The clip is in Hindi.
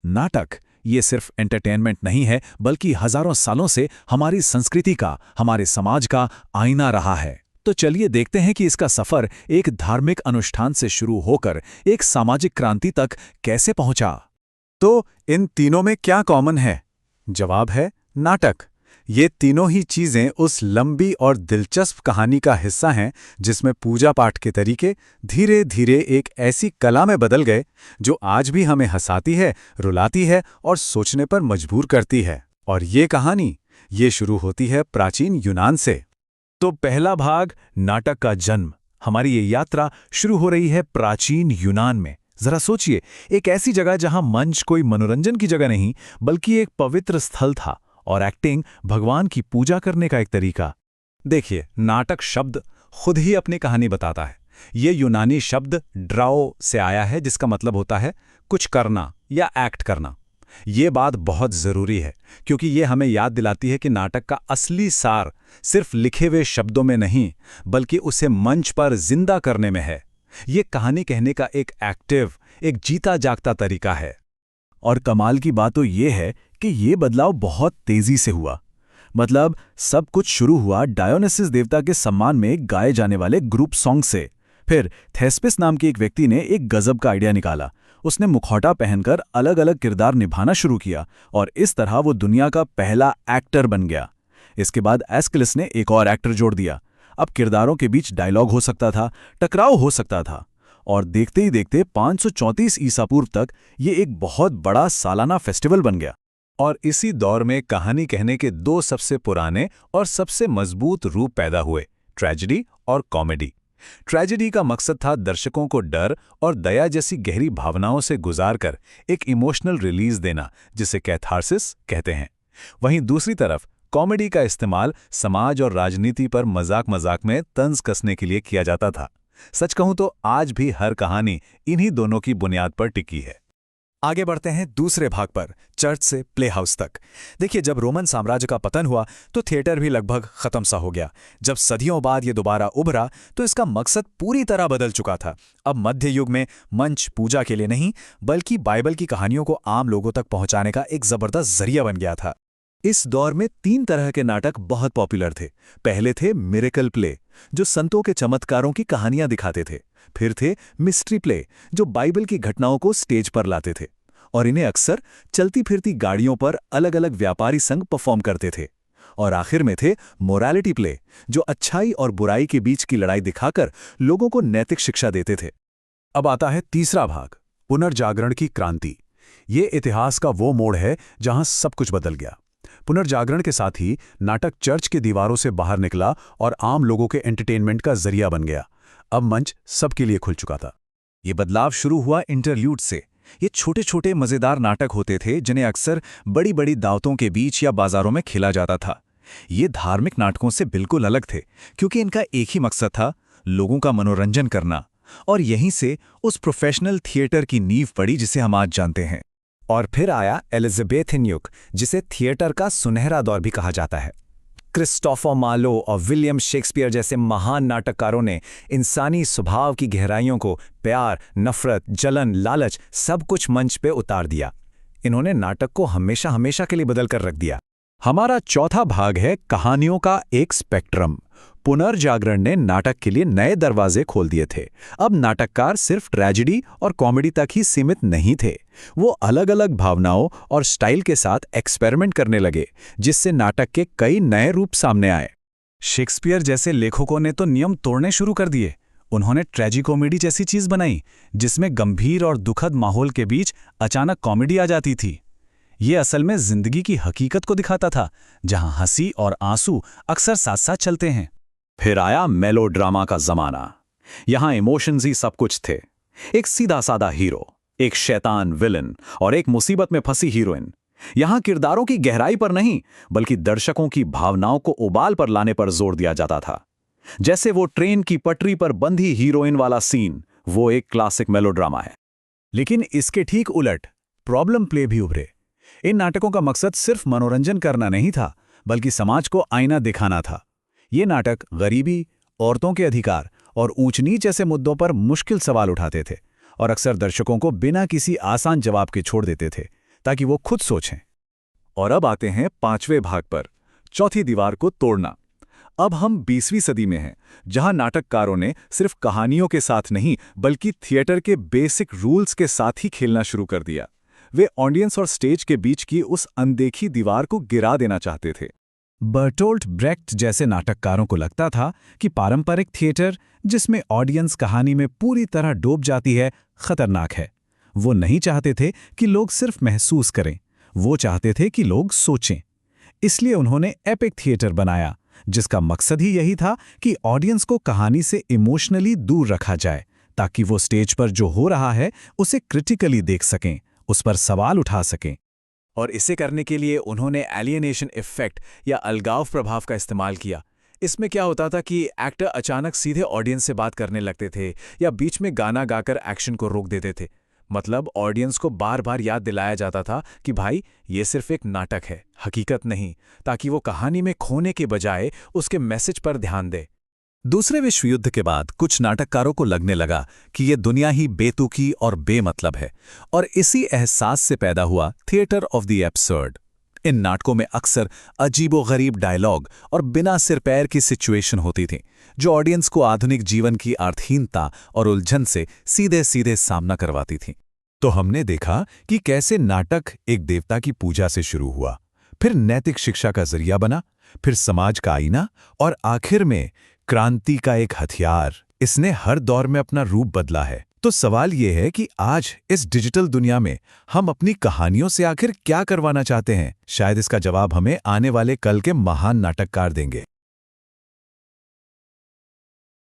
नाटक ये सिर्फ एंटरटेनमेंट नहीं है, बल्कि हजारों सालों से हमारी संस्कृति का, हमारे समाज का आईना रहा है। तो चलिए देखते हैं कि इसका सफर एक धार्मिक अनुष्ठान से शुरू होकर एक सामाजिक क्रांति तक कैसे पहुंचा। तो इन तीनों में क्या कॉमन है? जवाब है नाटक। ये तीनों ही चीजें उस लंबी और दिलचस्प कहानी का हिस्सा हैं जिसमें पूजा पाठ के तरीके धीरे धीरे एक ऐसी कला में बदल गए जो आज भी हमें हंसाती है, रुलाती है और सोचने पर मजबूर करती है। और ये कहानी ये शुरू होती है प्राचीन यूनान से। तो पहला भाग, नाटक का जन्म। हमारी ये यात्रा शुरू हो रही है प्राचीन यूनान में। जरा सोचिए, एक ऐसी जगह जहां मंच कोई मनोरंजन की जगह नहीं, बल्कि एक पवित्र स्थल था और एक्टिंग भगवान की पूजा करने का एक तरीका। देखिए, नाटक शब्द खुद ही अपनी कहानी बताता है। ये यूनानी शब्द ड्राओ से आया है, जिसका मतलब होता है कुछ करना या एक्ट करना। ये बात बहुत जरूरी है क्योंकि ये हमें याद दिलाती है कि नाटक का असली सार सिर्फ लिखे हुए शब्दों में नहीं, बल्कि उसे मंच पर जिंदा करने में है। ये कहानी कहने का एक एक्टिव, एक जीता जागता तरीका है। और कमाल की बात तो ये है कि ये बदलाव बहुत तेजी से हुआ। मतलब सब कुछ शुरू हुआ डायोनिसिस देवता के सम्मान में गाए जाने वाले ग्रुप सॉन्ग से। फिर थेस्पिस नाम के एक व्यक्ति ने एक गजब का आइडिया निकाला। उसने मुखौटा पहनकर अलग अलग किरदार निभाना शुरू किया और इस तरह वो दुनिया का पहला एक्टर बन गया। इसके बाद एस्किलस ने एक और एक्टर जोड़ दिया। अब किरदारों के बीच डायलॉग हो सकता था, टकराव हो सकता था, और देखते ही देखते 534 ईसा पूर्व तक ये एक बहुत बड़ा सालाना फेस्टिवल बन गया। और इसी दौर में कहानी कहने के दो सबसे पुराने और सबसे मजबूत रूप पैदा हुए, ट्रेजेडी और कॉमेडी। ट्रेजेडी का मकसद था दर्शकों को डर और दया जैसी गहरी भावनाओं से गुजारकर एक इमोशनल रिलीज देना, जिसे कैथारसिस कहते हैं। वहीं दूसरी तरफ कॉमेडी का इस्तेमाल समाज और राजनीति पर मजाक मजाक में तंज कसने के लिए किया जाता था। सच कहूं तो आज भी हर कहानी इन्हीं दोनों की बुनियाद पर टिकी है। आगे बढ़ते हैं दूसरे भाग पर, चर्च से प्ले हाउस तक। देखिए, जब रोमन साम्राज्य का पतन हुआ तो थिएटर भी लगभग खत्म सा हो गया। जब सदियों बाद ये दोबारा उभरा तो इसका मकसद पूरी तरह बदल चुका था। अब मध्य युग में मंच पूजा के लिए नहीं, बल्कि बाइबल की कहानियों को आम लोगों तक पहुंचाने का एक जबरदस्त जरिया बन गया था। इस दौर में 3 तरह के नाटक बहुत पॉपुलर थे। पहले थे मिरेकल प्ले, जो संतों के चमत्कारों की कहानियां दिखाते थे। फिर थे मिस्ट्री प्ले, जो बाइबल की घटनाओं को स्टेज पर लाते थे, और इन्हें अक्सर चलती फिरती गाड़ियों पर अलग अलग व्यापारी संघ परफॉर्म करते थे। और आखिर में थे मोरालिटी प्ले, जो अच्छाई और बुराई के बीच की लड़ाई दिखाकर लोगों को नैतिक शिक्षा देते थे। अब आता है तीसरा भाग, पुनर्जागरण की क्रांति। ये इतिहास का वो मोड़ है जहां सब कुछ बदल गया। पुनर्जागरण के साथ ही नाटक चर्च की दीवारों से बाहर निकला और आम लोगों के एंटरटेनमेंट का जरिया बन गया। अब मंच सबके लिए खुल चुका था। ये बदलाव शुरू हुआ इंटरल्यूड से। ये छोटे छोटे मजेदार नाटक होते थे जिन्हें अक्सर बड़ी बड़ी दावतों के बीच या बाजारों में खेला जाता था। ये धार्मिक नाटकों से बिल्कुल अलग थे क्योंकि इनका एक ही मकसद था, लोगों का मनोरंजन करना। और यहीं से उस प्रोफेशनल थिएटर की नींव पड़ी जिसे हम आज जानते हैं। और फिर आया एलिजाबेथन युग, जिसे थिएटर का सुनहरा दौर भी कहा जाता है। क्रिस्टोफर मार्लो और विलियम शेक्सपियर जैसे महान नाटककारों ने इंसानी स्वभाव की गहराइयों को प्यार, नफरत, जलन, लालच सब कुछ मंच पे उतार दिया। इन्होंने नाटक को हमेशा हमेशा के लिए बदल कर रख दिया। हमारा चौथा भाग है कहानियों का एक स्पेक्ट्रम। पुनर्जागरण ने नाटक के लिए नए दरवाजे खोल दिए थे। अब नाटककार सिर्फ ट्रेजेडी और कॉमेडी तक ही सीमित नहीं थे। वो अलग अलग भावनाओं और स्टाइल के साथ एक्सपेरिमेंट करने लगे, जिससे नाटक के कई नए रूप सामने आए। शेक्सपियर जैसे लेखकों ने तो नियम तोड़ने शुरू कर दिए। उन्होंने ट्रेजिकॉमेडी जैसी चीज बनाई, जिसमें गंभीर और दुखद माहौल के बीच अचानक कॉमेडी आ जाती थी। ये असल में जिंदगी की हकीकत को दिखाता था, जहां हंसी और आंसू अक्सर साथ साथ चलते हैं। फिर आया मेलोड्रामा का जमाना। यहां इमोशंस ही सब कुछ थे। एक सीधा साधा हीरो, एक शैतान विलन और एक मुसीबत में फंसी हीरोइन। यहां किरदारों की गहराई पर नहीं, बल्कि दर्शकों की भावनाओं को उबाल पर लाने पर जोर दिया जाता था। जैसे वो ट्रेन की पटरी पर बंधी हीरोइन वाला सीन, वो एक क्लासिक मेलोड्रामा है। लेकिन इसके ठीक उलट प्रॉब्लम प्ले भी उभरे। इन नाटकों का मकसद सिर्फ मनोरंजन करना नहीं था, बल्कि समाज को आईना दिखाना था। ये नाटक गरीबी, औरतों के अधिकार और ऊंच नीच जैसे मुद्दों पर मुश्किल सवाल उठाते थे और अक्सर दर्शकों को बिना किसी आसान जवाब के छोड़ देते थे। ताकि वो खुद सोचें। और अब आते हैं 5वें भाग पर, चौथी दीवार को तोड़ना। अब हम 20वीं सदी में हैं, जहां नाटककारों ने सिर्फ कहानियों के साथ नहीं बल्कि थिएटर के बेसिक रूल्स के साथ ही खेलना शुरू कर दिया। वे ऑडियंस और स्टेज के बीच की उस अनदेखी दीवार को गिरा देना चाहते थे। बर्टोल्ट ब्रेक्ट जैसे नाटककारों को लगता था कि पारंपरिक थिएटर, जिसमें ऑडियंस कहानी में पूरी तरह डूब जाती है, खतरनाक है। वो नहीं चाहते थे कि लोग सिर्फ महसूस करें, वो चाहते थे कि लोग सोचें। इसलिए उन्होंने एपिक थिएटर बनाया, जिसका मकसद ही यही था कि ऑडियंस को कहानी से इमोशनली दूर रखा जाए, ताकि वो स्टेज पर जो हो रहा है उसे क्रिटिकली देख सकें, उस पर सवाल उठा सकें। और इसे करने के लिए उन्होंने एलियनेशन इफेक्ट या अलगाव प्रभाव का इस्तेमाल किया। इसमें क्या होता था कि एक्टर अचानक सीधे ऑडियंस से बात करने लगते थे या बीच में गाना गाकर एक्शन को रोक देते थे। मतलब ऑडियंस को बार बार याद दिलाया जाता था कि भाई ये सिर्फ एक नाटक है, हकीकत नहीं, ताकि वो कहानी में खोने के बजाय उसके मैसेज पर ध्यान दे। दूसरे विश्व युद्ध के बाद कुछ नाटककारों को लगने लगा कि ये दुनिया ही बेतुकी और बेमतलब है, और इसी एहसास से पैदा हुआ थिएटर ऑफ द एब्सर्ड। इन नाटकों में अक्सर अजीबोगरीब डायलॉग और बिना सिर पैर की सिचुएशन होती थी, जो ऑडियंस को आधुनिक जीवन की अर्थहीनता और उलझन से सीधे सीधे सामना करवाती थी। तो हमने देखा कि कैसे नाटक एक देवता की पूजा से शुरू हुआ, फिर नैतिक शिक्षा का जरिया बना, फिर समाज का आईना, और आखिर में क्रांति का एक हथियार। इसने हर दौर में अपना रूप बदला है। तो सवाल ये है कि आज इस डिजिटल दुनिया में हम अपनी कहानियों से आखिर क्या करवाना चाहते हैं? शायद इसका जवाब हमें आने वाले कल के महान नाटककार देंगे।